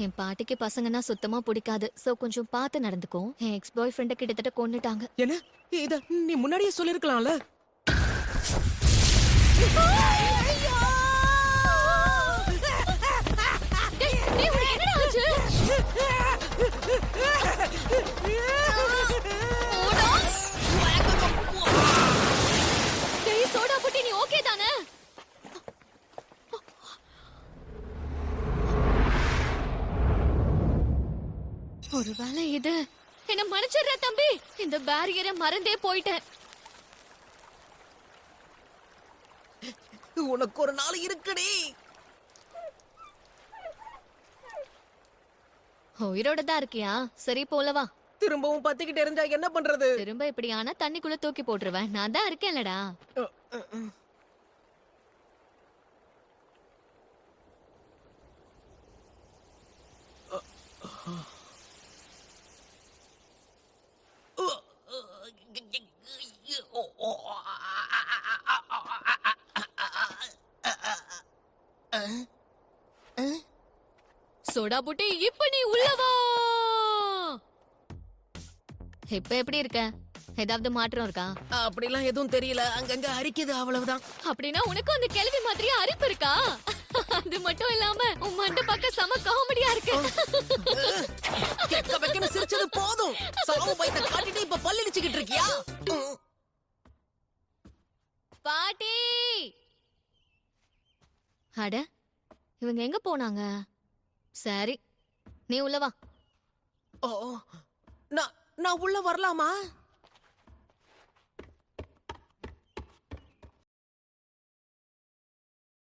என் பாட்டிக்கு பசங்கன்னா சுத்தமா பிடிக்காது. சோ கொஞ்சம் பார்த்து நடந்துக்கோ. என் எக்ஸ் பாய் ஃப்ரெண்ட கிட்டத்தட்ட கொன்னுட்டாங்க. என்ன இத நீ முன்னாடியே சொல்லிருக்கலாம்ல. சோடா புட்டி, நீ ஓகே தானே? ஒருவேளை இது என்ன மன்னிச்சிடுற தம்பி. இந்த பேரியரை மறந்தே போயிட்டேன். உனக்கு ஒரு நாள் இருக்குடி. உயிரோட தான் இருக்கியா? சரி போலவா. திரும்பவும் பத்திக்கிட்டு இருந்தா என்ன பண்றது? திரும்ப இப்படி ஆனா தண்ணிக்குள்ள தூக்கி போட்டுருவேன். நான் தான் இருக்கேன்லடா. சோடா புட்டி, இப்ப நீ உள்ளவா. இப்ப எப்படி இருக்க? ஏதாவது மாற்றம் இருக்கா? அப்படிலாம் எதுவும் தெரியல. அங்கங்க அரிக்குது, அவ்வளவுதான். அப்படின்னா உனக்கு அந்த கேள்வி மாதிரியே அரிப்பு இருக்கா? அது மட்டும் இல்லாம உன் மண்டை பார்க்க செம காமெடியா இருக்கு. கெக்க வெக்கன்னு சிரிச்சது போதும். சாவு பயத்தை காட்டிட்டு இப்ப பல்லிடிச்சுக்கிட்டு இருக்கியா? பாட்டி! அட, இவங்க எங்க போனாங்க? சரி, நீ உள்ளவா. ஓ, நான் உள்ள வரலாமா?